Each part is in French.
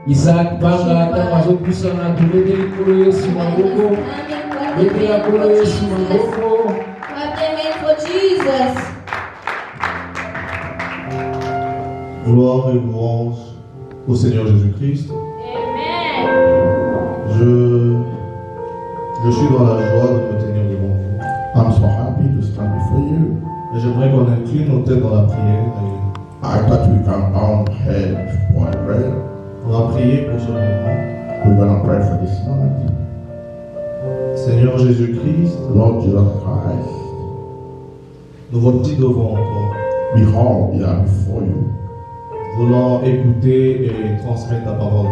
Isaac Banga Tamazo Kusana Tulede Koloye Simangoko. Ete Koloye Simangoko. For Jesus. Gloire et louange au Seigneur Jésus-Christ. Amen. Je suis dans la joie de me tenir devant vous. I'm so happy to stand before you. Et j'aimerais qu'on incline nos têtes dans la prière. I thought we can bow our head for a prayer. On va prier pour ce moment. We're going to pray for this moment. Seigneur Jésus-Christ, Lord Jesus Christ, nous voici devant toi, behold, we are before you. voulant écouter et transmettre ta parole.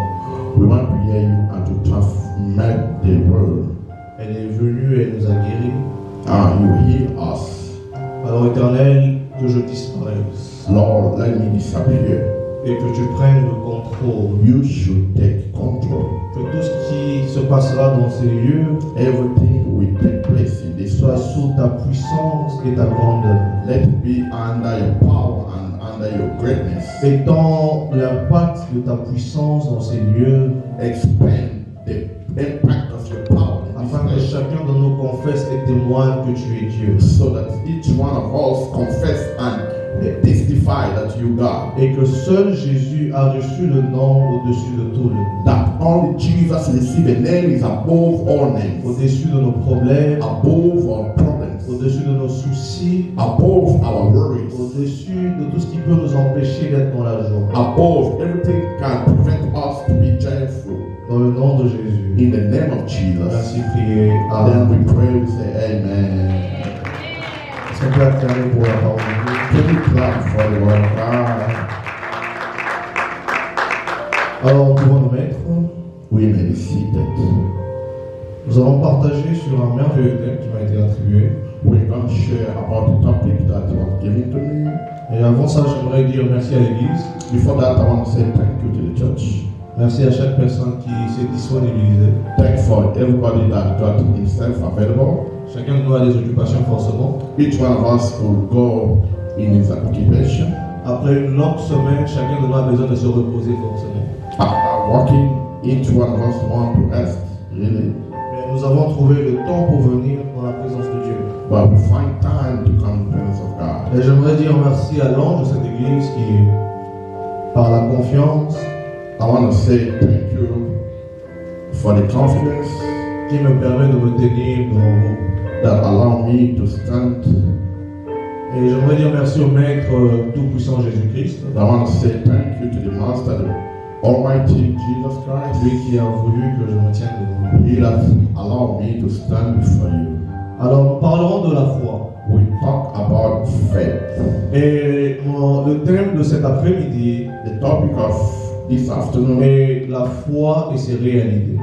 We want to hear you and to transmit the word. Elle est venue et nous a guéris. And you heal us. Alors Éternel, que je disparaisse Lord, let me disappear. et que tu prennes le contrôle. You should take control. Que tout ce qui se passera dans ces lieux Everything will take place in this soit place. sous ta puissance et ta grandeur. Let it be under your power and under your greatness. Étant l'impact de ta puissance dans ces lieux, Expand the impact of your power in this afin que place. chacun de nous confesse et témoigne que tu es Dieu. So that each one of us confess and testify that you God. Et que seul Jésus a reçu le nom au-dessus de tout le nom. That only Jesus received a name is above all names. Au-dessus de nos problèmes, Above all problems. au-dessus de nos soucis, Above our worries. au-dessus de tout ce qui peut nous empêcher d'être dans la joie. Above everything can prevent us to be joyful. Dans le nom de Jésus. In the name of Jesus. Ainsi prier. Then we Amen. pray, we say amen. Est-ce qu'on peut acclamer pour la parole de Dieu? Can we clap for the word of God? Alors, nous pouvons nous mettre. We may be seated. Nous allons partager sur un merveilleux thème qui m'a été attribué. We're going to share about the topic that was given to me. Et avant ça, j'aimerais dire merci à l'Église. Before that, I want to say thank you to the church. Merci à chaque personne qui s'est disponibilisée. Thank for everybody that got himself available. Chacun de nous a des occupations forcément. Each one of us will go in his occupation. Après une longue semaine, chacun de nous a besoin de se reposer forcément. After working, each one of us want to rest, really. Mais nous avons trouvé le temps pour venir dans la présence de Dieu. But we find time to come to the presence of God. Et j'aimerais dire merci à l'ange de cette église qui, par la confiance, I want to say thank you for the confidence qui me permet de me tenir devant vous. that allow me to stand. Et j'aimerais dire merci au Maître Tout-Puissant Jésus-Christ, I want to say thank you to the Master, the Almighty Jesus Christ. lui qui a voulu que je me tienne devant vous. He has allowed me to stand before you. Alors nous parlerons de la foi. We talk about faith. Et le thème de cet après-midi The topic of this afternoon est la foi et ses réalités.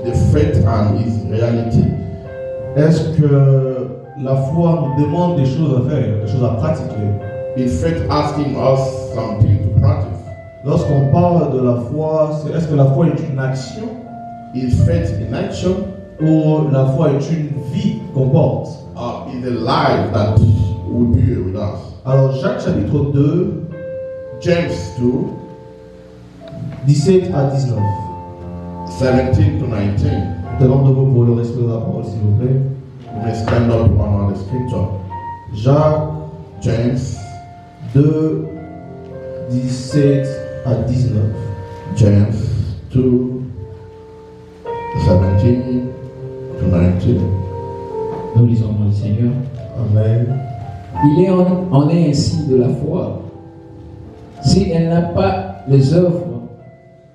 is the faith and its reality. Est-ce que la foi nous demande des choses à faire, des choses à pratiquer? Is faith asking us something to practice? Lorsqu'on parle de la foi, est-ce que la foi est une action Is faith in action? ou la foi est une vie qu'on porte? Or is a life that will be with us? Alors Jacques chapitre 2, James 2, 17 à 19. 17 to 19. Demande de vous pour le respect de la parole, s'il vous plaît. You may stand up to honor the scripture. Jacques James 2, 17 à 19. James 2, 17 to 19. Nous lisons dans le Seigneur. Amen. En est ainsi de la foi. Si elle n'a pas les œuvres,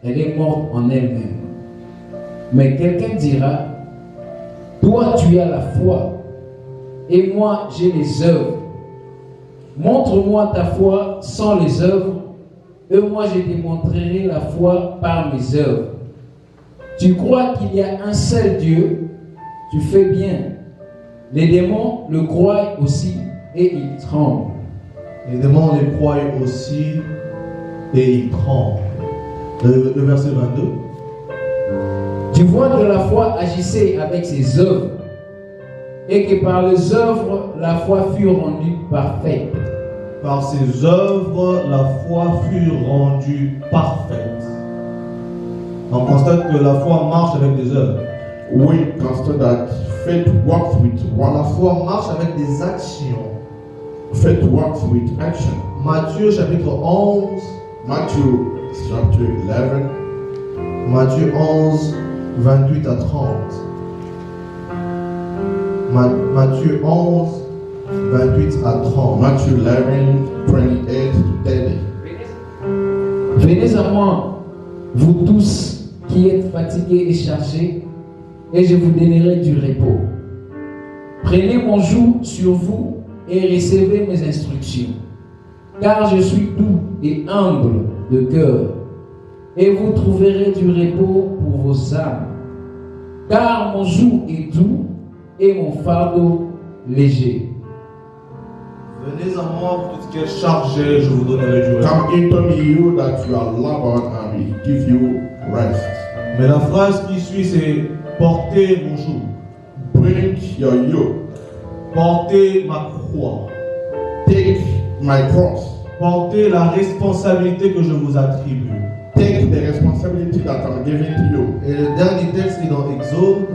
elle est morte en elle-même. Mais quelqu'un dira, toi tu as la foi, et moi j'ai les œuvres. Montre-moi ta foi sans les œuvres, et moi je démontrerai la foi par mes œuvres. Tu crois qu'il y a un seul Dieu, tu fais bien. Les démons le croient aussi, et ils tremblent. Les démons les croient aussi et ils tremblent. Le verset 22. Tu vois que la foi agissait avec ses œuvres et que par les œuvres, la foi fut rendue parfaite. Par ses œuvres, la foi fut rendue parfaite. On constate que la foi marche avec des œuvres. We consider that faith works with La one. foi marche avec des actions. Faith works with action. Matthieu chapitre 11. Matthew chapter 11. Matthieu 11, 28 à 30. Matthieu 11, 28 à 30. Matthew 11, 28 to 30. Venez à moi, vous tous qui êtes fatigués et chargés, et je vous donnerai du repos. Prenez mon joug sur vous et recevez mes instructions, car je suis doux et humble de cœur, et vous trouverez du repos pour vos âmes. Car mon joug est doux et mon fardeau léger. Venez à moi, vous tous qui êtes chargés, je vous donnerai du repos. Come into me, you that you are labored, and will give you rest. Mais la phrase qui suit, c'est portez mon joug, Bring your yoke. portez ma croix, Take my cross. portez la responsabilité que je vous attribue. Take the responsibility that I'm giving to you. Et le dernier texte est dans Exode,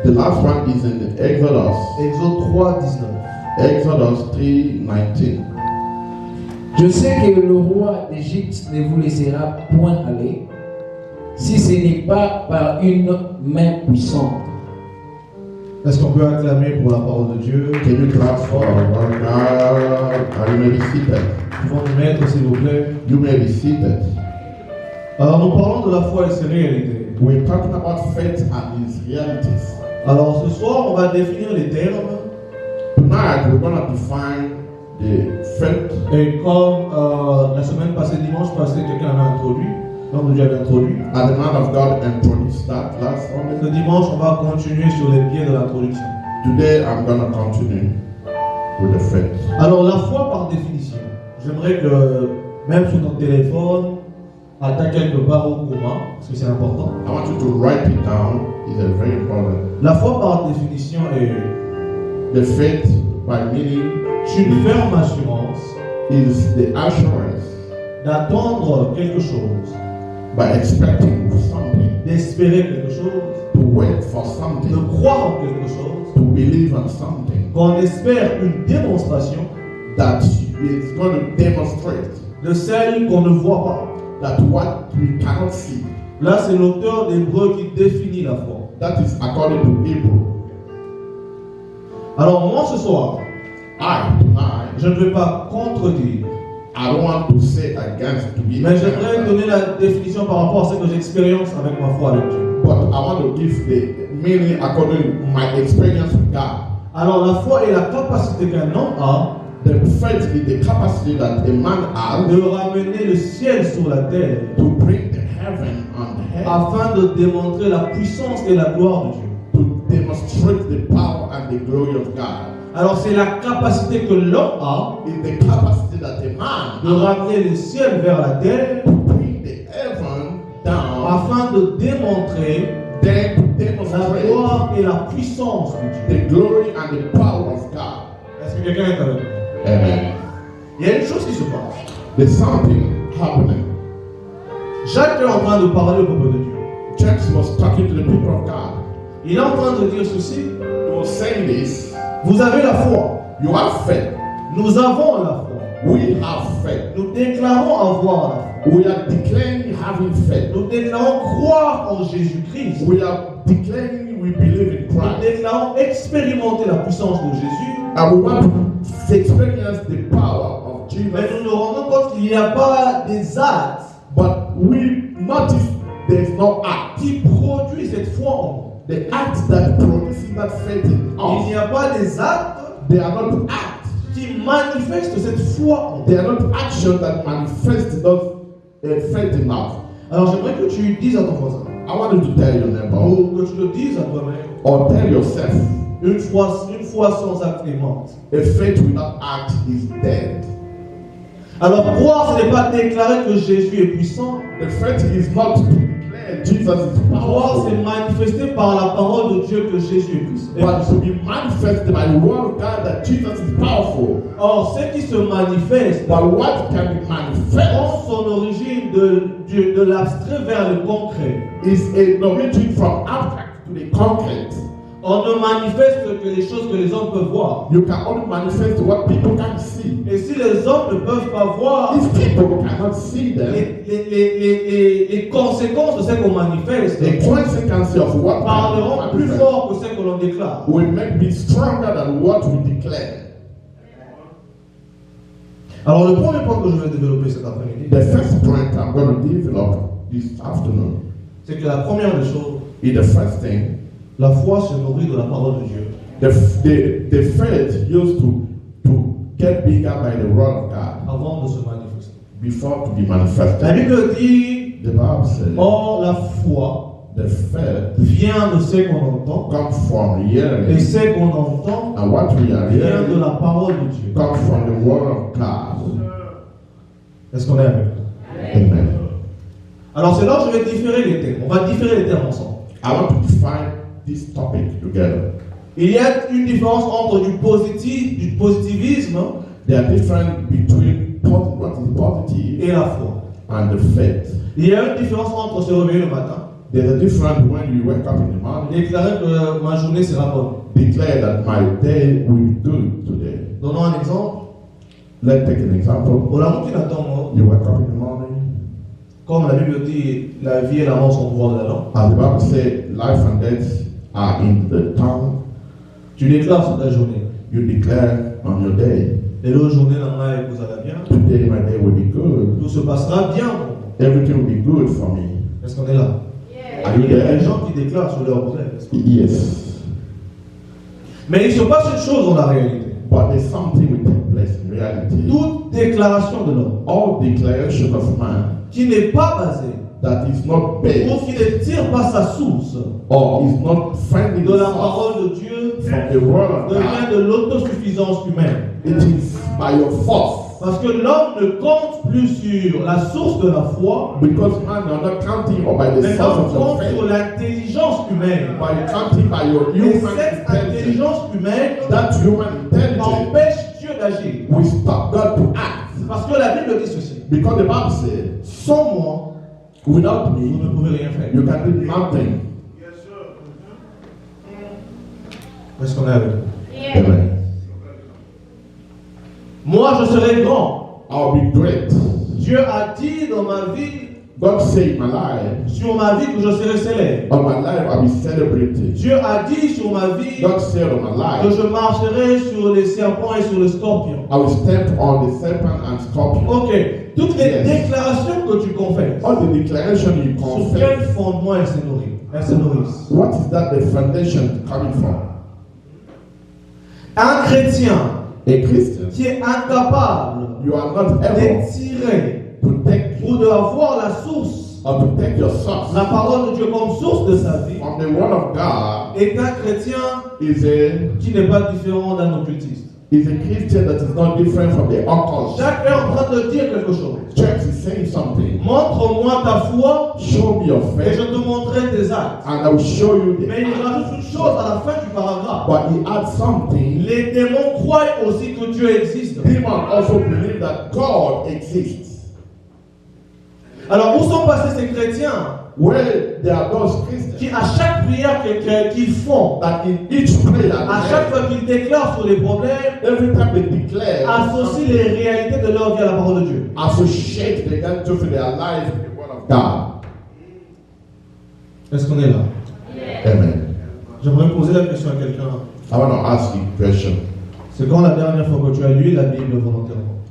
The last one is in the Exodus. Exode 3, 19. Exodus 3:19. Je sais que le roi d'Égypte ne vous laissera point aller, si ce n'est pas par une main puissante. Est-ce qu'on peut acclamer pour la parole de Dieu? Can you clap for one God? You may be seated. Pouvons nous mettre, s'il vous plaît. You may be seated. Alors, nous parlons de la foi et ses réalités. We're talking about faith and its realities. Alors, ce soir, on va définir les termes. Tonight we're going to define the faith. Et comme la semaine passée, dimanche passé, quelqu'un m'a introduit, l'homme de Dieu avait introduit. And the man of God introduced that last Sunday. Ce dimanche, on va continuer sur les pieds de l'introduction. Today I'm going to continue with the faith. Alors, la foi par définition. J'aimerais que, même sur notre téléphone, attaque quelque part au commun, parce que c'est important. I want you to write it down. It's very important. La foi par définition est The faith, by meaning, une ferme assurance is the assurance d'attendre quelque chose, by expecting something, d'espérer quelque chose, to wait for de something, croire en quelque chose, to believe in something qu'on espère une démonstration that is going to demonstrate de celle qu'on ne voit pas. that what we cannot see. Là, c'est l'auteur d'Hébreux qui définit la foi. That is according to Hebrew. Alors moi, ce soir, Tonight, je ne vais pas contredire, I don't want to say against to be, mais j'aimerais donner la définition par rapport à ce que j'expérience avec ma foi avec Dieu. but I want to give the meaning according to my experience with God. Alors la foi est la capacité qu'un homme a The faith is the capacity that a man has de ramener le ciel sur la terre to bring the heaven on the earth, afin de démontrer la puissance et la gloire de Dieu. to demonstrate the power and the glory of God. Alors c'est la capacité que l'homme a It's the capacity that a man de ramener le ciel vers la terre to bring the heaven down, afin de démontrer then to la demonstrate gloire et la puissance de Dieu. the glory and the power of God. Est-ce que quelqu'un est avec moi? Amen. Il y a une chose qui se passe. There's something happening. Jacques est en train de parler au peuple de Dieu. James was talking to the people of God. Il est en train de dire ceci. He was saying this. Vous avez la foi. You have faith. Nous avons la foi. We have faith. Nous déclarons avoir la foi. We are declaring having faith. Nous déclarons croire en Jésus-Christ. We are declaring we believe in Nous Christ. déclarons expérimenter la puissance de Jésus. And we want to experience the power of Jesus. Mais nous nous rendons compte qu'il n'y a pas des actes But we notice there's no act. qui produisent cette foi en nous. The act that produces that faith in Il n'y us, a pas des actes they are not acts. qui manifestent cette foi en nous. They are not actions that manifest those faith in us. Alors j'aimerais que tu dises à ton voisin, I want you to tell your neighbor ou que tu le dises à toi-même, or tell yourself, une foi sans acte est morte. a faith without act is dead. Alors croire, ce n'est pas déclarer que Jésus est puissant, The faith is not to declare declare Jesus is Pouvoir powerful. c'est manifesté par la parole de Dieu que Jésus est puissant. But to be manifested by the word of God that Jesus is powerful. Or, ce qui se manifeste But what can be prend manifest son origine de l'abstrait vers le concret. is a origin from abstract to the concrete. On ne manifeste que les choses que les hommes peuvent voir. You can only manifest what people can see. Et si les hommes ne peuvent pas voir If people cannot see them, les conséquences de ce qu'on manifeste, the consequences of what parleront can plus manifest fort que ce que l'on déclare. will make me stronger than what we declare. Alors le premier point que je vais développer cet après-midi, The first point I'm going to develop this afternoon c'est que la première des choses, is the first thing. la foi se nourrit de la parole de Dieu. The faith used to get bigger by the word of God Avant de se manifester. before to be La manifested. Bible dit, The Bible says or la foi the faith vient de ce qu'on entend, comes from et hearing, ce qu'on entend and what we are vient de hearing la parole de Dieu. comes from the word of God. Est-ce qu'on est avec nous? Amen. Alors c'est là où je vais différer les termes. On va différer les termes ensemble. I want to define this topic together. Il y a une différence entre du positivisme There are difference between what is positive et la foi. and the faith. Il y a une différence entre se réveiller le matin, There's a difference when you wake up in the morning, déclarer que ma journée sera bonne. declare that my day will be good today. Donnons un exemple. Let's take an example. You wake up in the morning, Comme la Bible dit, la vie et la mort sont au pouvoir de la langue. as the Bible says, life and death are in the tongue. Tu déclares sur ta journée. You declare on your day, Et l'autre journée, la main vous allez bien. today my day will be good. Tout se passera bien. Everything will be good for me. Est-ce qu'on est là? Are you Il y a des there? gens qui déclarent sur leur modèle. Yes. Mais il se passe une chose dans la réalité. But there's something will take place in reality. Toute déclaration de l'homme All declaration of man qui n'est pas basée that is not ou based qui ne tire pas sa source or is not finding de la source parole de Dieu from the word of devient God, de l'autosuffisance humaine. it is by your force. Parce que l'homme ne compte plus sur la source de la foi, Because man, you're not counting or by the mais source l'homme of your compte sur faith, l'intelligence humaine. but you're counting by your Et human cette intelligence. intelligence humaine That human intelligence empêche Dieu d'agir. will stop God to act. Parce que la Bible dit ceci. Because the Bible says, Sans moi, without vous ne me, pouvez rien faire. you can do nothing. Est-ce qu'on est avec nous? Amen. Moi, je serai grand. I'll be great. Dieu a dit dans ma vie, God said in my life, sur ma vie, que je serai célèbre. on my life I'll be celebrated. Dieu a dit sur ma vie God said on my que life, je marcherai sur les serpents et sur les scorpions. I will step on the serpent and scorpion. Ok, toutes les Yes. déclarations que tu confesses, All the declaration you sur quel confess, fondement elles se nourrissent? Elles se nourrissent. what is that the foundation coming from? Un chrétien A Christian, qui est incapable you are not able de tirer to take ou d'avoir la source, or to take your source la parole de Dieu comme source de sa vie, from the word of God est un chrétien is a qui n'est pas différent d'un occultiste. Christian that is not different from the occult. Chacun est en train de dire quelque chose. Church is saying something. Montre-moi ta foi Show me your et je faith, te montrerai tes actes. and I will show you Mais the. il rajoute une chose à la fin du paragraphe. But he adds something. Les démons croient aussi que Dieu existe. Demons also believe that God exists. Alors où sont passés ces chrétiens Where there are those Christians qui à chaque prière qu'ils font, that in each prayer, à chaque fois qu'ils déclarent sur les problèmes, every time they declare, associent les réalités de leur vie à la parole de Dieu? associate the God to their life with the word of God. Est-ce qu'on est là? Amen. J'aimerais poser la question à quelqu'un. I want to ask you a question. C'est quand la dernière fois que tu as lu la Bible volontairement?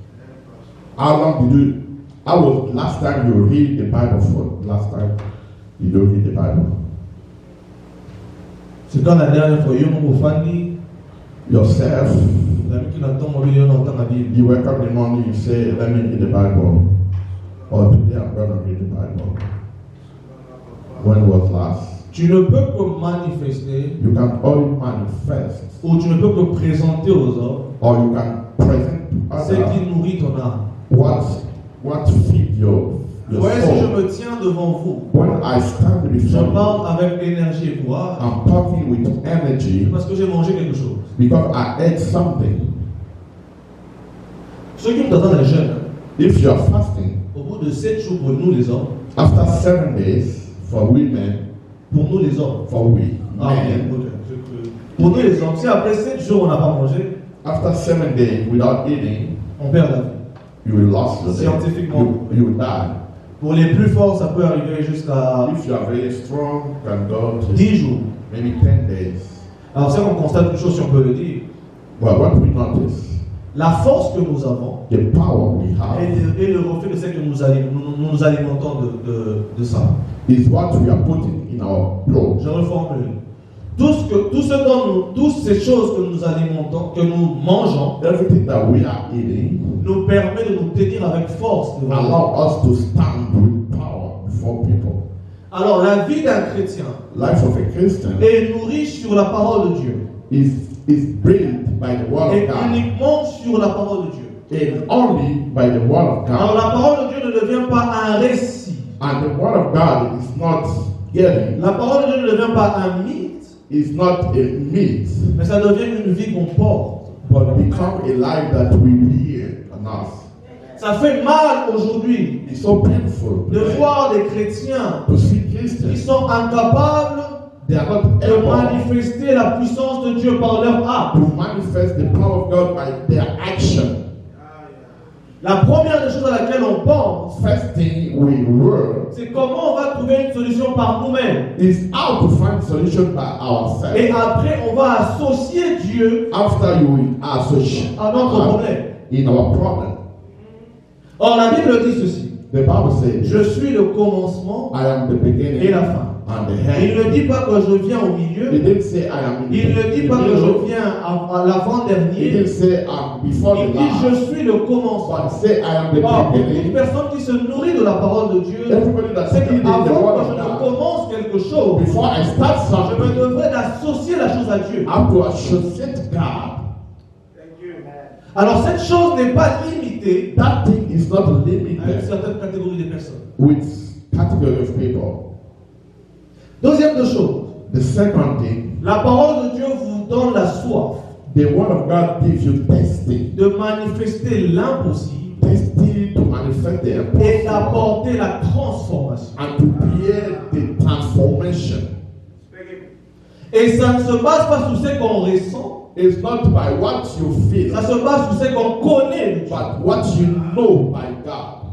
How long did you? How was last time you read the Bible for? Last time you don't read the Bible. C'est quand la dernière fois Yomo Fandi, Yourself, l'ami qui n'entend mon vidéo n'entend la Bible. you wake up in the morning, you say, "Let me read the Bible," or "Today I'm going to read the Bible." When was last? Tu ne peux que manifester You can only manifest, ou tu ne peux que présenter aux hommes or you can present to ce others qui nourrit ton âme. what feed your Vous your voyez, si je soul. me tiens devant vous, When I stand je before you, parle avec énergie et courage I'm talking with energy parce que j'ai mangé quelque chose. because I ate something. Ceux qui nous attendent les jeunes, If you are fasting, au bout de 7 jours pour nous les hommes, after 7 days, for women, pour nous les hommes, for we, ah, men, ok. Pour nous les hommes, si après 7 jours on n'a pas mangé, after 7 days without eating, on perd la vie. you will lose your day. Scientifiquement. You will die. Pour les plus forts, ça peut arriver jusqu'à If you are very strong, you can go to 10 jours. maybe 10 days. Alors c'est qu'on constate une chose si on peut le dire. Well, what we notice, La force que nous avons the power we have, est le reflet de ce que nous alimentons de ça. is what we are putting in our blood. Je reformule. Toutes ces choses que nous alimentons, que nous mangeons, Everything that we are eating nous permet de nous tenir avec force devant Dieu. allow us to stand with power before people. Alors la vie d'un chrétien Life of a Christian est nourrie sur la parole de Dieu. is built by the word Et of God, uniquement sur la parole de Dieu. and only by the word of Alors God. la parole de Dieu ne devient pas un récit. And the word of God is not getting, La parole de Dieu ne devient pas un mythe, is not a myth, mais ça devient une vie qu'on porte. but become a life that we live on us. Ça fait mal aujourd'hui It's so painful de voir des chrétiens to see qui Christians. sont incapables They are not de able manifester la puissance de Dieu par leur acte. to manifest the power of God by their action. La première des choses à laquelle on pense, First thing we were c'est comment on va trouver une solution par nous-mêmes. is how to find solution by Et ourselves. après, on va associer Dieu After you will associate à notre problème. in our problem. Or, la Bible dit ceci. The Bible says, Je suis le commencement I am the et beginning la fin. and the Il end. ne dit pas que je viens au milieu. He didn't say I am in Il ne dit pas que middle. je viens à He l'avant-dernier. didn't say I'm before Il the dit je last. suis le commencement. But say I am the Or, pour toute beginning. personne qui se nourrit de la parole de Dieu, Everybody that's c'est eating the qu'avant word que of je ne God, commence quelque chose, before I start je me something, devrais d'associer la chose à Dieu. I have to associate God. Alors cette chose n'est pas limitée That thing is not à une limited certaine catégorie de personnes. with category of people. Deuxième de chose, The second thing, la parole de Dieu vous donne la soif the word of God gives you testing. de manifester l'impossible Testing to manifest the et impossible d'apporter la transformation. and to create the transformation. Et ça ne se base pas sur ce qu'on ressent, It's not by what you feel, ça se base sur ce qu'on connaît de Dieu. but what you know by God.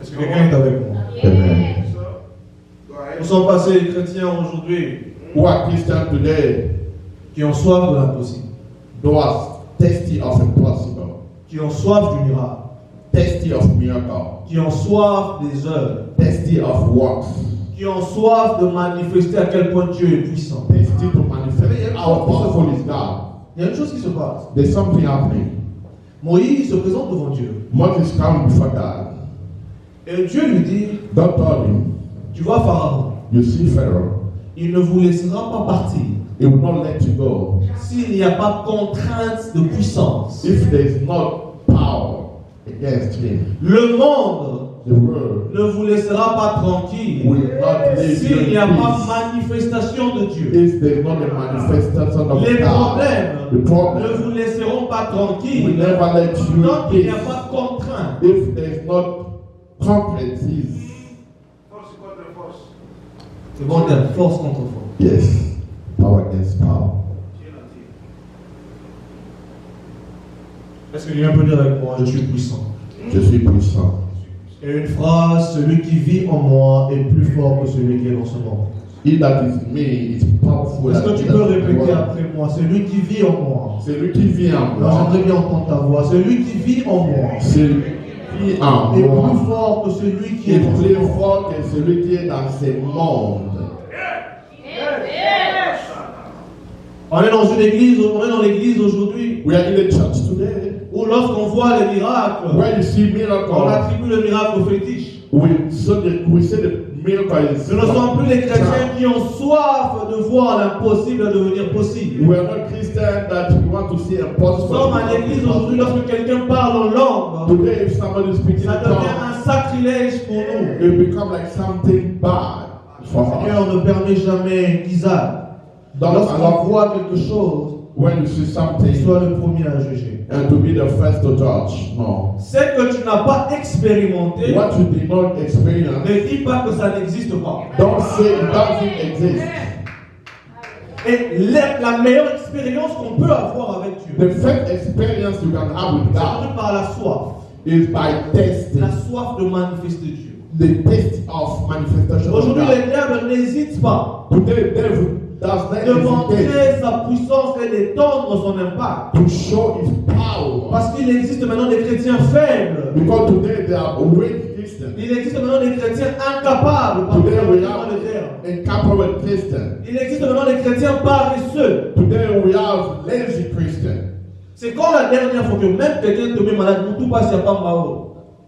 Est-ce que quelqu'un est avec moi? Amen. Nous sommes passés les chrétiens aujourd'hui Who are Christians today? qui ont soif de l'impossible, Those thirsty of impossible, qui ont soif du miracle, thirsty of miracle, qui ont soif des œuvres, thirsty of works, qui ont soif de manifester à quel point Dieu est puissant. thirsty to manifest how powerful is God. Il y a une chose qui se passe. There's something happening. Moïse se présente devant Dieu. Moses come before God. Et Dieu lui dit, God told him, tu vois Pharaon, you see Pharaoh, il ne vous laissera pas partir he will not let you go s'il n'y a pas contrainte de puissance. if there is not power against him. Le monde The world ne vous laissera pas tranquille will not leave you s'il n'y a in pas peace manifestation de Dieu. if there is not a manifestation of Les God. problèmes The ne problem vous laisseront pas will tranquille never let you tant qu'il n'y in a peace pas de contrainte. if there is not concreteness. C'est bon terme, force contre force. Yes, power against power. Est-ce que quelqu'un peut dire avec moi, je suis puissant? Je suis puissant. Et une phrase, celui qui vit en moi est plus fort que celui qui est dans ce monde. He that is me is powerful. Est-ce que than tu he peux that is in the répéter world. après moi, celui qui vit en moi? Celui qui vit en Moi, moi, j'aimerais bien entendre ta voix. Celui qui vit en moi celui qui vit en est moi, plus fort que celui qui est est dans ce plus monde. fort que celui qui est dans ce monde. On est dans une église, on est dans l'église aujourd'hui We are in the church today où lorsqu'on voit les miracles, where you see on miracles. attribue le miracle au fétiche. we see the miracle is Ce ne sont plus les chrétiens qui ont soif de voir l'impossible devenir possible. We are not Christians that we want to see Nous impossible. sommes à l'église aujourd'hui, lorsque quelqu'un parle en langue, Today, if somebody is speaking ça in devient tongues, un sacrilège pour nous. it become like something bad for Le us. Seigneur ne permet jamais qu'Isaac, Don't lorsqu'il allow voit quelque chose, when you see qu'il something soit le premier à juger. and to be the first to judge. No. Ce que tu n'as pas expérimenté, What you did not experience, ne dis pas que ça n'existe pas. don't say it doesn't exist. Et la meilleure expérience qu'on peut avoir avec Dieu, The first experience you can have with c'est God par la soif. is by testing. La soif de manifester Dieu. The taste of manifestation of Aujourd'hui, God. le diable n'hésite pas Today, the devil does not de hesitate montrer sa puissance et d'étendre son impact. to show his power. Parce qu'il existe maintenant des chrétiens faibles. Because today they are weak Christians. Il existe maintenant des chrétiens incapables. Today we Pardon, le terme. have incapable Christians. Il existe maintenant des chrétiens paresseux. Today we have lazy Christians. C'est quand la dernière fois que même quelqu'un te met malade, tout passe, il n'y a pas mal.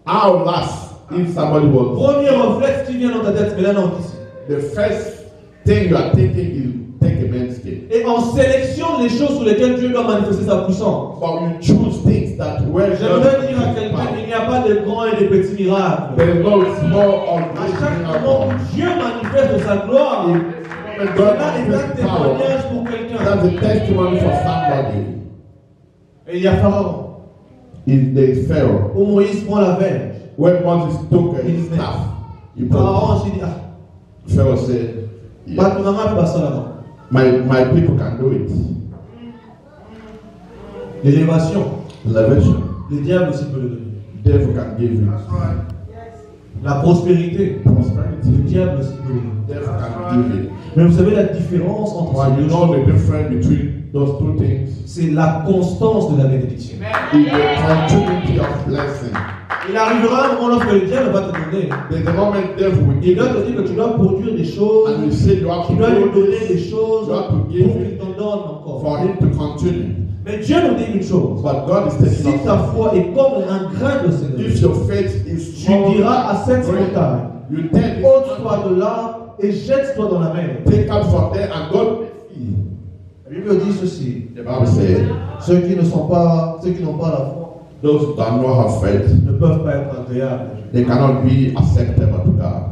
How last if somebody was Premier réflexe qui vient dans ta tête, mais là non, ici. the first thing you are thinking is take a man's skin. Et on sélectionne les choses sur lesquelles Dieu doit manifester sa puissance. But you choose things that where J'aimerais dire à quelqu'un qu'il n'y a pas de grands et de petits miracles. there is no small or À great chaque miracle. moment où Dieu manifeste sa gloire, When God cela est un manifests power, témoignage pour quelqu'un. that's a testimony for somebody. Et il y a Pharaon, Is the Pharaoh. où Moïse prend la verge. When Moses took his staff, he put Pharaon s'est dit, ah, Pharaoh said, pas yeah, de maman, pas ça là-bas. my people can do it. L'élévation, Elevation. le diable aussi peut le donner. Devil can give you La prospérité, le prosperity. diable aussi peut le donner. Devil can give it. Mais vous savez la différence entre But ces you deux know choses, the difference between those two things c'est la constance de la bénédiction. is the continuity of blessing. Il arrivera un moment lorsque le diable va te donner. There's a moment devil will Il give doit te you, dire que tu dois produire des choses, and you say you have tu to dois lui do donner des this choses you have to pour give qu'il it t'en donne encore. for him to continue. Mais Dieu nous dit une chose. But God is Si telling ta us, foi est comme un grain de sénévé, if your faith is tu small, diras à cette great, montagne, you tell it, ôte-toi de là et jette-toi dans la mer. take out from there and God will feed. La Bible dit ceci. The Bible said, Ceux qui n'ont pas la foi those who do not have faith, ne peuvent pas être agréables à Dieu. they cannot be acceptable to God.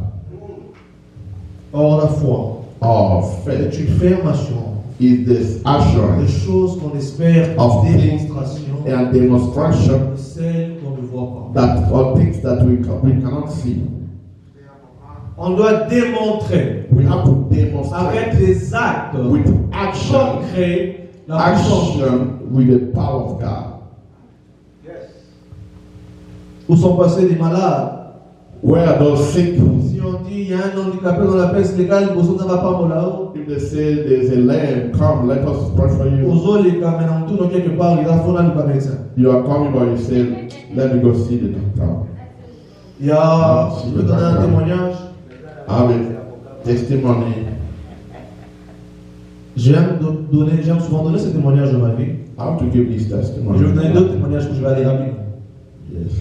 Or la foi Or est faith une ferme assurance is this des assurance choses qu'on espère, of des things démonstrations and demonstration de celles qu'on ne voit pas. that are things that we cannot see. On doit démontrer We have to demonstrate avec des actes with action, concrets la puissance. action with the power of God. Où sont passés des malades? Where are those sick? Si on dit il y a un handicapé dans la peste légale, il ne va pas là-haut. If they say there's a lamb, come, let us pray for you. Aux autres, les caméras, tout quelque part, il a fondé le médecin. You are coming, but you say, let me go see the doctor. Il y a, je peux donner un témoignage. I have a testimony. J'aime souvent donner ce témoignage de ma vie. I have to give this testimony. Je vais vous donner d'autres témoignages que je vais aller rapidement. Yes.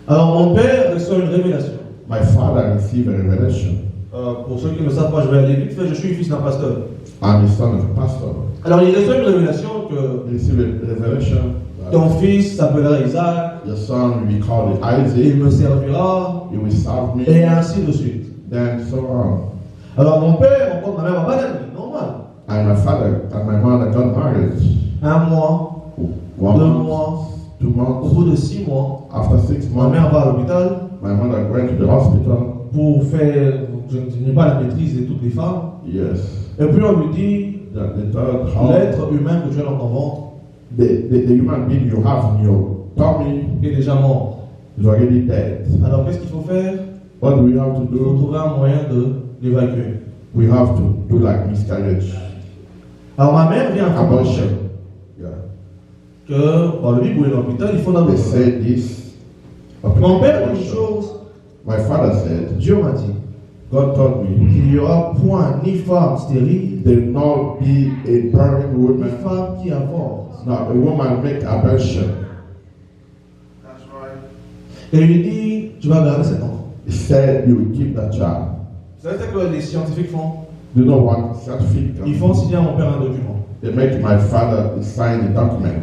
Alors, mon père reçoit une révélation. My father received a revelation. Pour ceux qui ne savent pas, je vais aller vite fait. Je suis fils d'un pasteur. I'm the son of a pastor. Alors, il reçoit une révélation que He received a revelation. ton fils s'appellera Isaac, Your son will be called il Isaac. me servira, You will serve me. et ainsi de suite. Then so on. Alors, mon père, encore ma mère, ma d'amis, normal. And my father and my mother got married. Un mois, 1 2 month, mois, 2 au months. bout de 6 mois, After 6 ma months, mère va à l'hôpital my mother went to the hospital. pour faire, je n'ai pas la maîtrise de toutes les femmes. Yes. Et puis on lui dit, That they thought how l'être humain que tu as dans ton ventre the human being you have in your tummy est déjà mort. is already dead. Alors qu'est-ce qu'il faut faire? What do we have to Il faut do? trouver un moyen de l'évacuer. We have to do like miscarriage, Alors ma mère vient informer mon abortion. père Yeah. que dans le Bible, il est à l'hôpital, il faut They l'abandonner. said this. Mon père dit une chose, My father said, Dieu m'a dit God told me qu'il n'y aura point ni femme stérile, there will not be a barren ni woman, femme qui avorte. no, a woman make abortion. Et il lui dit, tu vas garder cet enfant. He said you will keep that child. Vous savez ce que les scientifiques font? You know what certificate? Ils font signer à mon père un document. They make my father sign the document.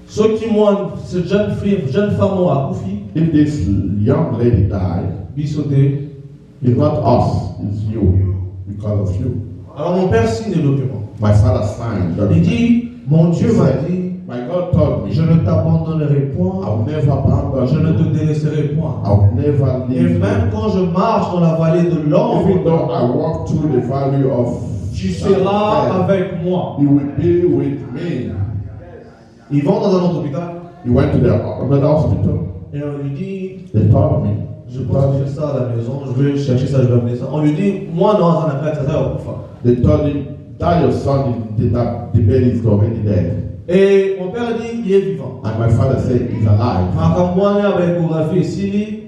Ceux qui m'ont, cette jeune femme m'ont accoufi, If this young lady died, bissoté. it's not us, it's you, because of you. Alors mon père signe le document. My father signed the Il document. dit, mon Dieu m'a dit, My God told me, je ne t'abandonnerai I point, will never abandon je ne you. te délaisserai point. I will never Et leave même you. quand je marche dans la vallée de Even l'ombre, though I walk through the valley of tu shadow seras of death, avec moi. you will be with me. Ils vont dans un autre hôpital He went to the another hospital. et on lui dit, They told me, je pense que j'ai ça à la maison, je vais chercher ça, je vais amener ça. On lui dit, moi non, ça n'a pas été ça. they told him that your son the baby is already dead. Et mon père dit, il est vivant. And my father said he's alive. Quand moi, avec échographie ici,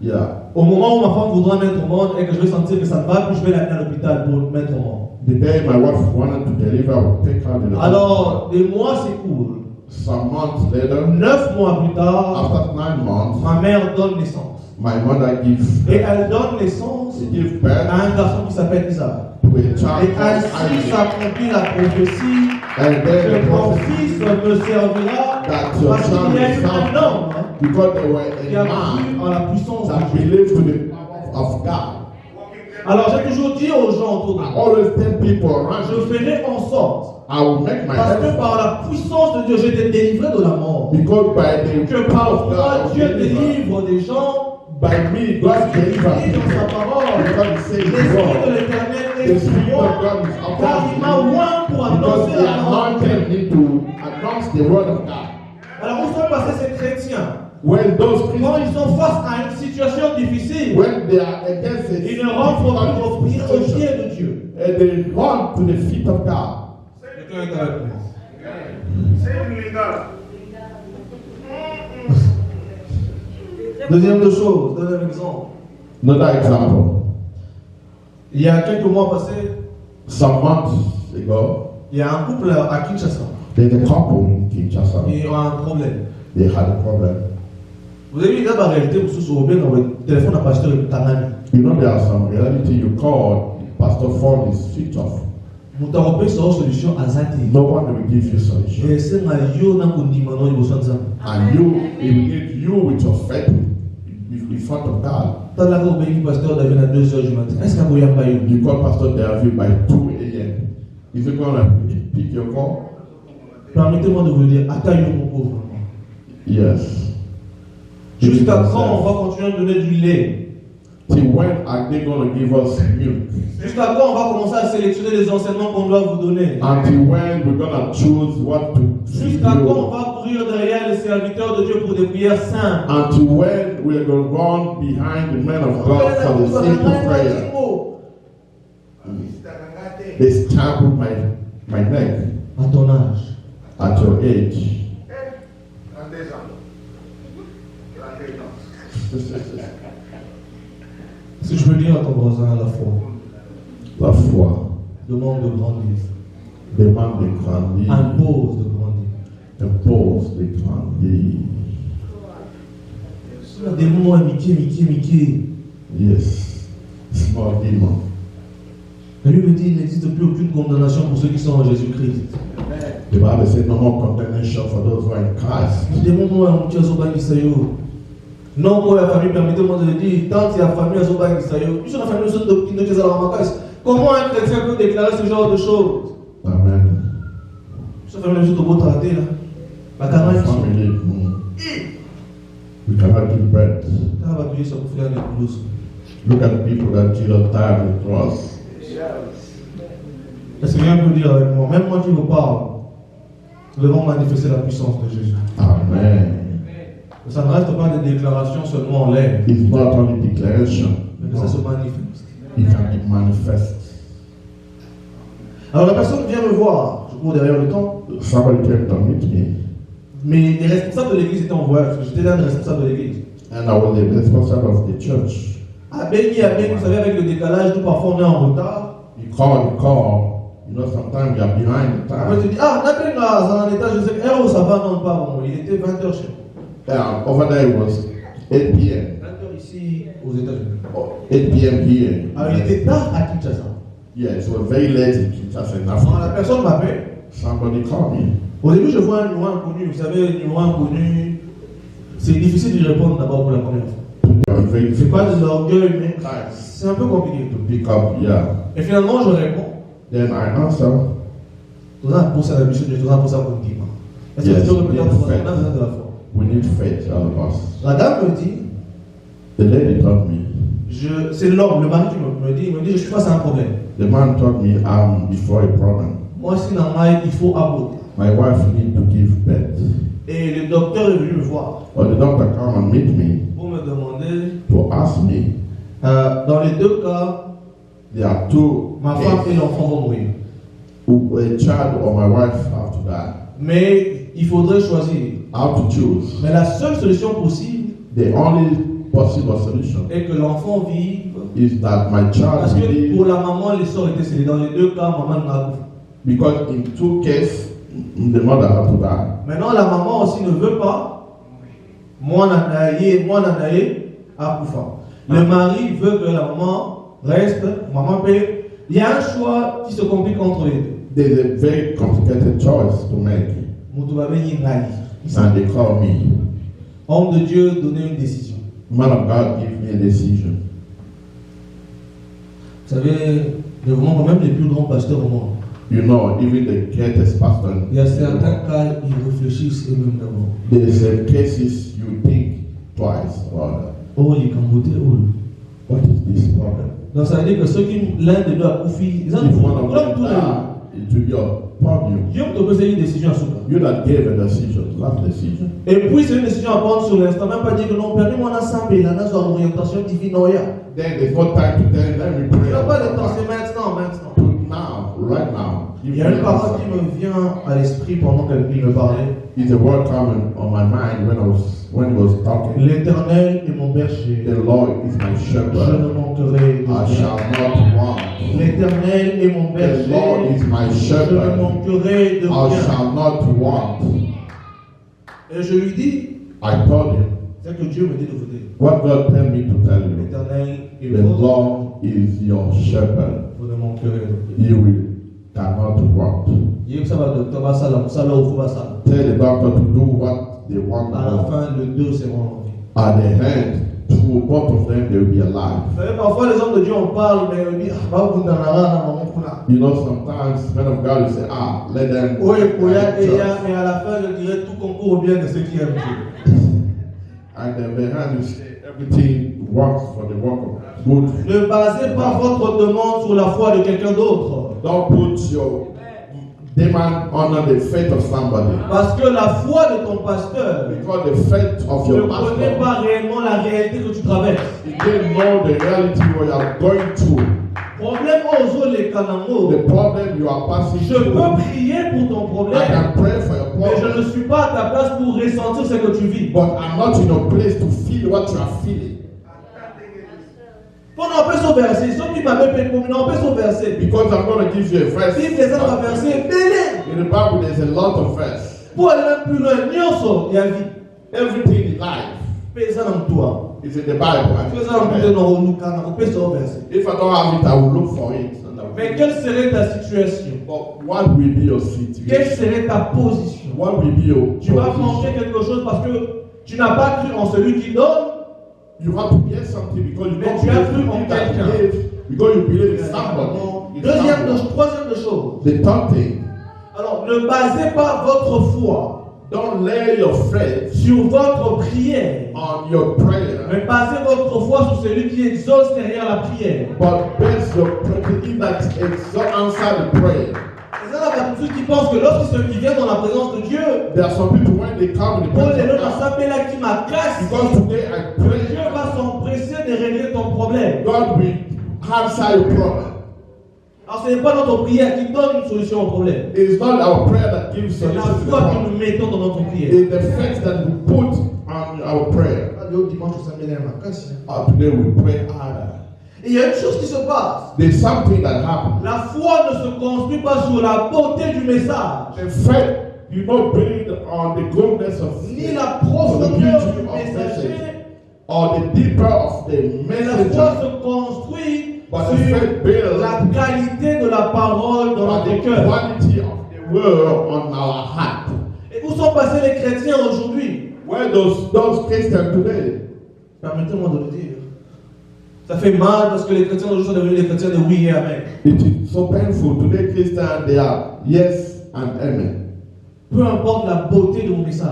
Yeah. au moment où ma femme voudra mettre au monde et que je vais sentir que ça ne va plus, je vais l'amener à l'hôpital pour le mettre au monde. The day my wife wanted to deliver, I would take her to the hospital. Alors, des mois s'écoulent. Some months later, 9 mois plus tard, after 9 months, ma mère donne naissance. my mother gives Et elle donne naissance she gives birth à un garçon qui s'appelle Isaac. to a Et child called ainsi Isaac. s'accomplit la prophétie And then que the mon prophet fils me servira that your parce son qu'il y a will eu serve un homme because they were qui a a cru man en la puissance that de Dieu. believed to the power of God. Alors j'ai toujours dit aux gens autour de I moi, always tell people around je me, ferai en sorte, I will make my parce que effort par la puissance de Dieu, j'ai été délivré de la mort. because by the Que power of parfois God, Dieu deliver. délivre des gens By me, God qui deliver dit dans sa people. parole. Because He says L'Esprit de God, l'Éternel the est sur Spirit moi, of God is car il m'a upon me. oint pour Because annoncer the la parole. anointed need to announce the word of God. Alors où sont passés ces chrétiens? When those Quand Christians, ils sont face à une situation difficile, when they are against it, ils ne rentrent plus aux pieds de Dieu. and they run to the feet of God. Quelqu'un est avec moi. Deuxième chose, deuxième exemple. Another example. Il y a quelques mois passés, Some months ago, il y a un couple à Kinshasa. there's a couple in Kinshasa. Ils ont un problème. They had a problem. Vous avez vu, là, la réalité, vous souvenez, au bien dans le téléphone à pasteur et Tanami. You know there are some reality you call, pastor phone is switched off. Vous t'avez une solution à Zati. No one will give you solution. Et c'est un yo n'a qu'on dit maintenant, il vous sent ça. And you, it will need you with your faith in front of God. Tant là, vous avez pasteur David à 2h du matin. Est-ce qu'il y a un baillot? You call Pastor David by 2 a.m. Is he going to pick your call? Permettez-moi de vous le dire, accueillez mon pauvre. Yes. Jusqu'à quand on va continuer à donner du lait? Till when are they going to give us milk? Jusqu'à quand on va commencer à sélectionner les enseignements qu'on doit vous donner? Until when we're going to choose what to feed Jusqu'à quand on you? va courir derrière les serviteurs de Dieu pour des prières simples? Until when we're going to run behind the men of God for the simple prayer? They stamped my neck À ton âge. at your age. Si je veux dire à ton voisin à la fois, La foi demande de grandir, demande de grandir. impose de grandir. Impose de grandir. Il y a des moments Mickey. Yes. Small demon. La Bible dit qu'il n'existe plus aucune condamnation pour ceux qui sont en Jésus-Christ. The Bible says no more condemnation for those who are in Christ. Il y a des moments où tu as Zoba Gisayo. Non, pour la famille, permettez-moi de le dire, tant il y a famille à Zoba Gisayo, nous sommes la famille de Kino Kézalamakais. Comment un chrétien peut déclarer ce genre de choses? Amen. Nous sommes la famille de Botraté, là. La camarade. Family. We cannot give birth. Ah, va payer ça pour faire des blouses. Look at the people that Jesus died on the cross. Est-ce que quelqu'un peut dire avec moi, même moi qui vous parle, nous devons manifester la puissance de Jésus. Amen. Ça ne reste pas des déclarations seulement en l'air, It's not only declaration, mais que ça se manifeste. it can be manifest. Alors la personne vient me voir, je cours derrière le temps, Somebody came to meet me, mais les responsables de l'église étaient en voyage, j'étais l'un des responsables de l'église. and I was the responsible of the church. À Béni, vous savez, avec le décalage, nous parfois on est en retard. You call. You know, sometimes we are behind the Après tu time. dis, ah, Nabil, dans un état, je sais que, ça va, non, pas bon, il était 20h chez moi. Yeah, over there it was 8 p.m. 20h ici aux États-Unis. 8 p.m. here. Alors il était tard à Kinshasa. Yeah, it was very late in Kinshasa in Alors la Africa. personne m'appelle. Somebody called me. Au début, je vois un numéro inconnu. Vous savez, un numéro inconnu, c'est difficile de répondre d'abord pour la première fois. It was very C'est pas difficult de l'orgueil, mais to c'est un peu compliqué. pick up. Yeah. Et finalement, je réponds. Then I answer. Tout ça pour ça, la mission de tout ça pour ça pour dire. Est-ce que Yes, tu peux répéter yes, pour faith. ça de la foi? We need faith, all of us. La dame me dit, The lady told me. c'est l'homme, le mari qui me dit, je suis face à un problème. The man told me I'm before a problem. Moi, si normal, il faut aborter. My wife need to give birth. Et le docteur est venu me voir Or the doctor come and meet me pour me demander, to ask me. dans les deux cas, There are two ma femme cases. et l'enfant vont mourir. Who a child or my wife have to die. Mais il faudrait choisir. How to choose? Mais la seule solution possible The only possible solution est que l'enfant vive. is that my Parce child que will pour live, la maman, l'essor était scellé. Dans les deux cas, maman n'a pas. because in two cases the mother had to die. Maintenant, la maman aussi ne veut pas. Moi, Nanaïe, Akoufa. Le mari veut que la maman reste, maman paie. Il y a un choix qui se complique entre les deux. There's a very complicated choice to make, Moutoubabé Yingali. and they call me. Homme de Dieu, donner une décision. Man of God, give me a decision. Vous savez, même les plus grands pasteurs au monde, You know, even the greatest pastor. il y a certains cas, ils réfléchissent eux-mêmes d'abord. There's cases you think twice about that. Oh, les Cambodais, oh. What is this problem? Donc ça veut dire que ceux qui, l'un des deux a confié, ils ont If tout one of them le die, it will be upon you. Dieu te peut une décision à ce cas. You that gave a decision, last decision. Et puis c'est une décision à prendre sur l'instant, même pas dire que non, perdu mon ensemble, là, dans une orientation divine, non, il y a. Then there's no time to tell them, let me pray. Il n'y a pas de temps, c'est maintenant. To now, right now. Il y a une parole qui me vient à l'esprit pendant qu'il me parlait. It's a word coming on my mind when he was talking. L'Éternel est mon berger. The Lord is my Je shepherd. ne manquerai de I rien. shall not want. L'Éternel est mon The Lord berger. is my Je ne shepherd. manquerai de I rien. shall not want. Et je lui dis, I told him c'est que Dieu me dit de vous dire. what God told me to tell you. L'Éternel est The votre. Lord is your shepherd. Vous ne manquerez de rien. You will cannot want. Tell Tell the doctor to do what they want. à la fin, le deux seront en vie. At the end, two, both of them they will be alive. Vous savez, parfois les hommes de Dieu en parlent, mais on dit, ah, bah, vous n'en avez rien, non, non, non. You know, sometimes men of God will say, let them. Oui, mais à la fin, je dirais tout concourt au bien de ceux qui aiment Dieu. And then behind you say everything works for the work of good. Ne basez pas votre demande sur la foi de quelqu'un d'autre. Don't put your demand under the faith of somebody. Parce que la foi de ton pasteur Because the faith of ne your connaît pastor, pas réellement la réalité que tu traverses. he didn't know the reality what you are going through. Problème aux les canaux. The problem you are passing Je peux through. prier pour ton I problème, can pray for your mais je problem, ne suis pas à ta place pour ressentir ce que tu vis. but I'm not in a place to feel what you are feeling. Pendant on peut se verser, ceux qui m'avaient payé pour on peut se verser. Because I'm going to give you a verse. Si les gens ont versé, belé. In the Bible, there's a lot of verse. Pour aller même plus loin, nyonso, il y a vie. Everything in life Paysan en toi. is in the Bible. Paysan en tout dans le cas, on peut se verser. If I don't have it, I will look for it. Mais quelle serait ta situation? But what will be your Quelle situation? serait ta position? What will be your Tu vas position? manquer quelque chose parce que tu n'as pas cru en celui qui donne. You have to get something because you Mais don't tu as believe cru en in that quelqu'un. you believe, because you believe in somebody. in someone. Troisième chose. The third thing, Alors, ne basez pas votre foi don't lay your faith sur votre prière, on your prayer, mais basez votre foi sur celui qui exauce derrière la prière. but base your prayer in that answer the prayer. Et ça, il y a tous ceux qui pensent que lorsqu'ils viennent dans la présence de Dieu, There are some people when they come in the Paul est presence là of dans God, sa paix là qui m'a cassé. because today I Dieu pray, va s'empresser de régler ton problème. God will answer your problem. Alors, ce n'est pas notre prière qui donne une solution au problème. It's not our prayer that gives C'est la solution to the foi que problem. nous mettons dans notre prière. It's the faith that we put on our prayer. Today we pray harder. Et il y a une chose qui se passe. There's something that happens. La foi ne se construit pas sur la beauté du message, The faith you not build on the goodness of ni la or the profondeur beauty du of messager, message, or the deeper of the Mais la foi message, se construit but the sur faith builds la qualité de la parole dans on the notre cœur. quality of the word on our heart. Et où sont passés les chrétiens aujourd'hui? Where those Christians today? Permettez-moi de le dire. Ça fait mal parce que les chrétiens d'aujourd'hui sont devenus des chrétiens de oui et amen. It is so painful. Today Christians, they are yes and amen. Peu importe la beauté de mon message,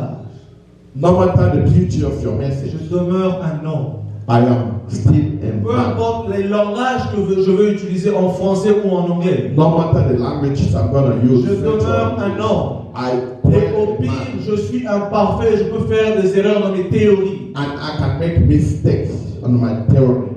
No matter the beauty of your je message, demeure un non. I am still a Peu man. importe les langages que je veux utiliser en français ou en anglais, No matter the languages I'm going to use, je demeure un non. I Et pray au a pire, man. je suis imparfait, je peux faire des erreurs dans mes théories. And I can make mistakes on my theory.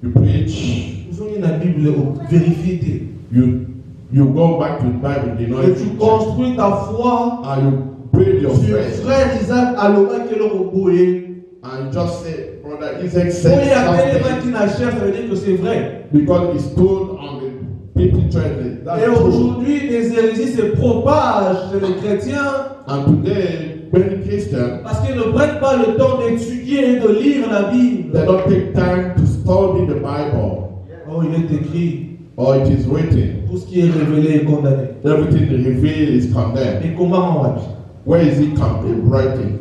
You preach, Vous avez la Bible vérifiée. you go back to the Bible, you know, Et tu construis ta foi and you build your sur faith, frère Isaac Aloba qui est le roboué. and just say, Brother Isaac Quand said il y a tellement something qui n'achète, ça veut dire que c'est vrai. because it's told on the people training. That's Et true. aujourd'hui, des hérésies se propagent chez les chrétiens And today, many Christians, parce qu'ils ne prennent pas le temps d'étudier et de lire la Bible. they don't take time to study the Bible, Oh, il est écrit, or it is written. tout ce qui est révélé est condamné. Everything revealed is condemned. Et comment on va dire? Where is it writing?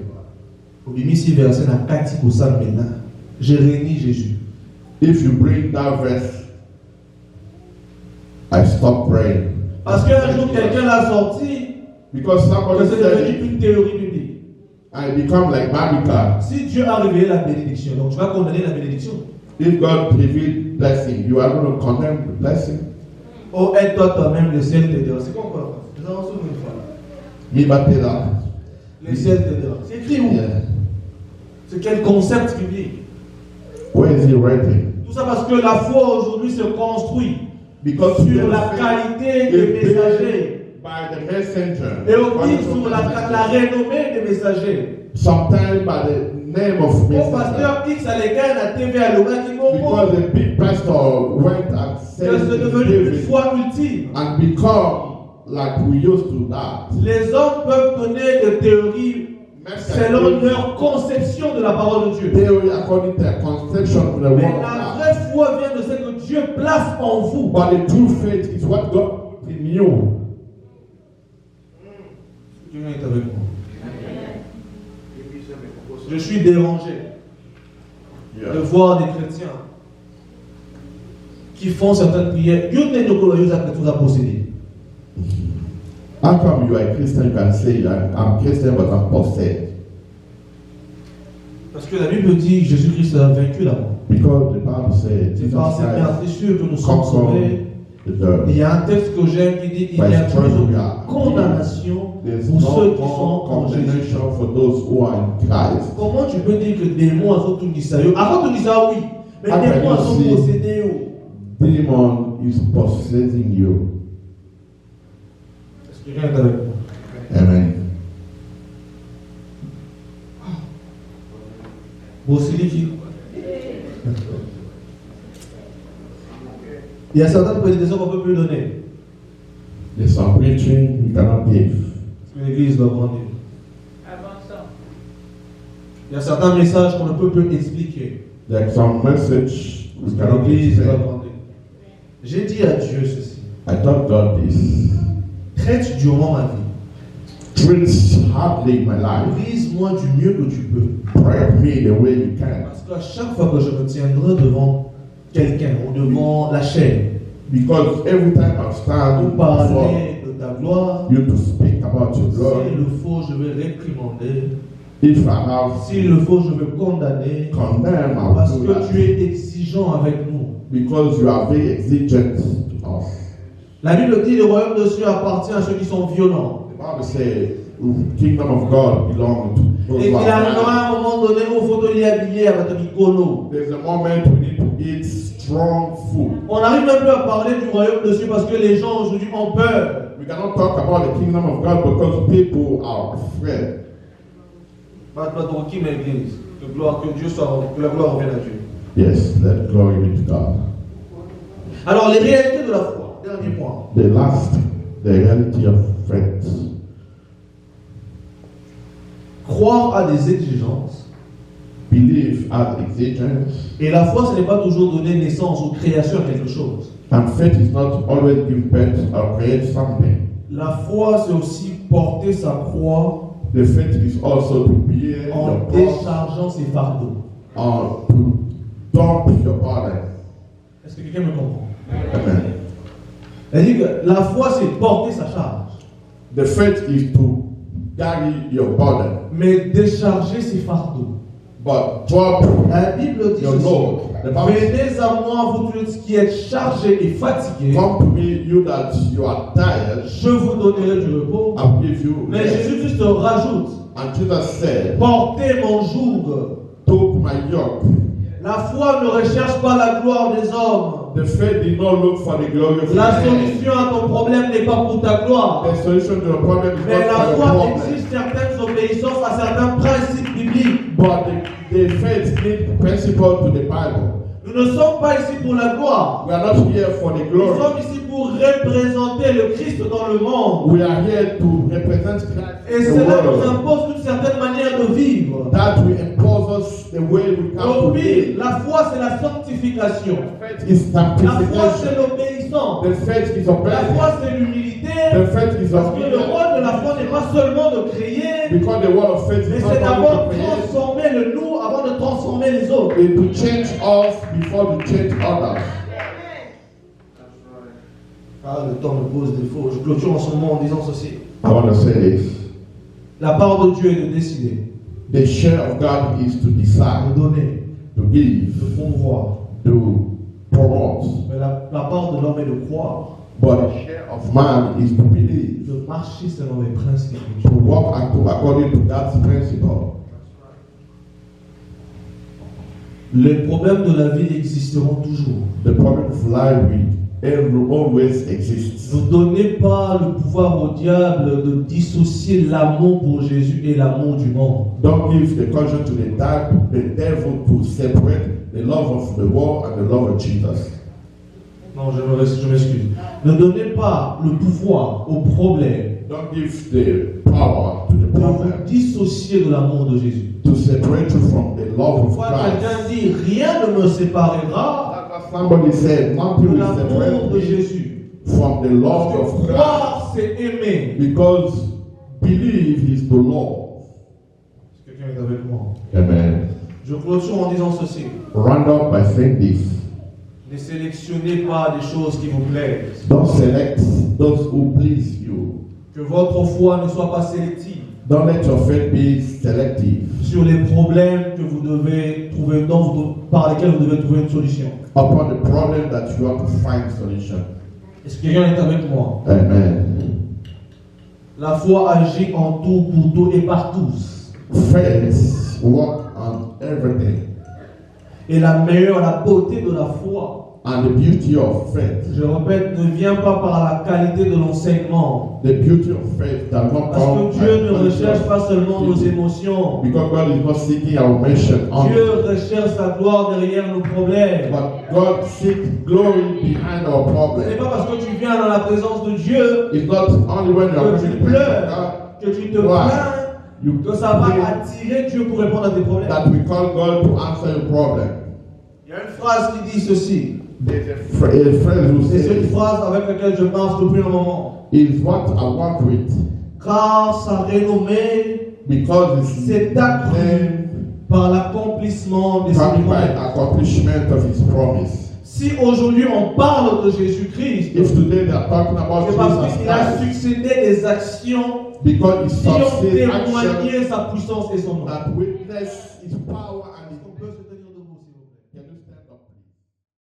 Obimisi verset na kati kosa maintenant. Je réunis Jésus. If you bring that verse, I stop praying. Parce qu'un jour, quelqu'un l'a sorti, Because que somebody c'est said devenu it, une théorie biblique. I become like Babika. Si Dieu a révélé la bénédiction, donc tu vas condamner la bénédiction. If God revealed blessing, you are going to condemn the blessing. Oh, aide-toi toi-même, le ciel t'aidera. C'est quoi encore? Nous avons souvenir une fois. Mibatela. Le ciel t'aidera. C'est écrit où? Yeah. C'est quel concept biblique? Where is it writing? Tout ça parce que la foi aujourd'hui se construit Because sur la qualité des messagers. by the messenger. Et aussi sur la renommée des messagers. Sometimes by the name of Mon messenger. pasteur X à l'écart à TV à Loma qui Because the big pastor went and said que c'est devenu une foi ultime. and become like we used to that. Les hommes peuvent donner des théories selon leur conception de la parole de Dieu. Theory according to their conception of the word Mais of la God. vraie foi vient de ce que Dieu place en vous. But the true faith is what God put in you. Dieu est avec moi. Je suis dérangé de voir des chrétiens qui font certaines prières. Dieu n'est pas possédé. How come you are a Christian? You can say I'm Christian, but I'm possessed. Parce que la Bible dit que Jésus-Christ a vaincu la mort. Because the Bible says C'est Jesus par cette Christ blessure que nous sommes sauvés. conquered the Il y a un texte que j'aime qui dit il n'y a plus de condamnation There's pour ceux no qui sont more en Jésus. condemnation for those who are in Christ. Comment tu peux dire que des démons sont tout sérieux? Avant tout ça, oui. Mais How des can démons you sont see- possédés. Demon is possessing you. Est-ce que quelqu'un est avec moi? Amen. Bossiliki. Il y a certaines prédications qu'on ne peut plus donner. There's some preaching we cannot give. Parce que l'église doit grandir. Il y a certains messages qu'on ne peut plus expliquer. There's some message we Parce que cannot l'église doit explain. grandir. J'ai dit à Dieu ceci. I told God this. Traite durement ma vie. Treat hardly my life. Brise-moi du mieux que tu peux. Break me the way you can. Parce qu'à chaque fois que je me tiendrai devant quelqu'un ou devant la chaîne, Because every time I'm pour standing before parler de ta gloire, you to speak about your glory, s'il le faut, je vais réprimander. if I have S'il le faut, je vais condamner. condemn, I Parce will do que tu that. es exigeant avec nous. Because you are very exigent to us. La Bible dit le royaume de Dieu appartient à ceux qui sont violents. The Bible says, kingdom of God belongs to those Et who qu'il are arrivera violent. à un moment donné où il faut te lier habillé avec ton icône. There's a moment we need to eat strong food. On n'arrive même plus à parler du royaume de Dieu parce que les gens aujourd'hui ont peur. We cannot talk about the kingdom of God because people are afraid. Maintenant, qui l'église? Que Dieu soit, que la gloire revienne à Dieu. Yes, let glory be to God. Alors, les réalités de la foi. Dernier point. The last, the reality of faith. Croire à des exigences belief has existence, Et la foi, ce n'est pas toujours donner naissance ou création à quelque chose. and faith is not always give birth or create something. La foi, c'est aussi porter sa croix The faith is also to bear en your cross déchargeant ses fardeaux. or to dump your burden. Est-ce que quelqu'un me comprend? Amen. Elle dit que la foi, c'est porter sa charge. The faith is to carry your burden, Mais décharger ses fardeaux. but drop La Bible dit your ceci. load. The Bible says, Venez à moi, vous tous qui êtes chargés et fatigués, come to me, you that you are tired, je vous donnerai du repos. I will give you Mais rest. Jésus-Christ rajoute, And Jesus said, portez mon joug. took my yoke. La foi ne recherche pas la gloire des hommes. The faith did not look for the glory of La man. solution à ton problème n'est pas pour ta gloire. The solution to the problem is Mais not la for your foi problem. exige certaines obéissances à certains principes bibliques. But the faith needs principle to the Bible. Nous ne sommes pas ici pour la gloire. We are not here for the Nous glory. sommes ici pour représenter le Christ dans le monde. We are here to represent Christ Et in the cela nous world. impose une certaine manière de vivre. That will impose us the way we come Donc to oui, be. la foi c'est la sanctification. Faith is La foi c'est sanctification. l'obéissance. The faith is La obedience. foi c'est l'humilité. The faith is Parce que le obedience. rôle de la foi n'est pas seulement de créer, Because the word of faith mais is c'est not d'abord only to create, transformer le nous avant de transformer les autres. it's to change us before to change others. Ah, le temps me pose défaut. Je clôture en ce moment en disant ceci. I want to say this. La part de Dieu est de décider, The share of God is to de decide, donner, to give, de promouvoir. to promote. Mais la part de l'homme est de croire, But the share of man is to believe, de marcher selon les principes de to Dieu. walk according to that principle. Les problèmes de la vie existeront toujours. The problem of life will always exist. Ne donnez pas le pouvoir au diable de dissocier l'amour pour Jésus et l'amour du monde. Don't give the caution to the devil to separate the love of the world and the love of Jesus. Non, je m'excuse. Ne donnez pas le pouvoir au problème Don't give the power to the pour vous problem dissocier de l'amour de Jésus. to separate you from the love of Pourquoi quelqu'un Christ. dit rien ne me séparera Somebody said, nothing de will l'amour separate de me Jésus? from the love Parce of que Christ. croire, c'est aimer. Because believe is to love. Quelqu'un est avec moi. Amen. Je clôture en disant ceci. Round up by saying this. Ne sélectionnez pas des choses qui vous plaisent. Don't select those who please you. Que votre foi ne soit pas sélective Don't let your faith be selective sur les problèmes que vous devez trouver, par lesquels vous devez trouver une solution. upon the problem that you have to find solution. Est-ce que quelqu'un est avec moi? Amen. La foi agit en tout, pour tout et par tous. Faith work on everything. Et la beauté de la foi, And the beauty of faith, je répète, ne vient pas par la qualité de l'enseignement. the beauty of faith does not Parce come que Dieu ne by recherche pas seulement nos beauty. émotions. Because God is not seeking our emotion only, Dieu recherche sa gloire derrière nos problèmes. but God seeks glory behind our Ce n'est problem. pas parce que tu viens dans la présence de Dieu It's not only when you are que tu in the presence of pleures, God que tu te Why? plains, que ça va attirer Dieu pour répondre à tes problèmes. that we call God to answer your problem. Il y a une phrase qui dit ceci. There's a phrase who Et c'est une says, phrase avec laquelle je marche depuis un moment. is what I want with, Car sa renommée because it's s'est accrue then par l'accomplissement des by promesses. accomplishment of His promise. Si aujourd'hui on parle de Jésus-Christ, If today they are talking about c'est parce Jesus qu'il a Christ, succédé des actions because He qui ont succeeds action témoigné sa puissance et son nom. that witness His power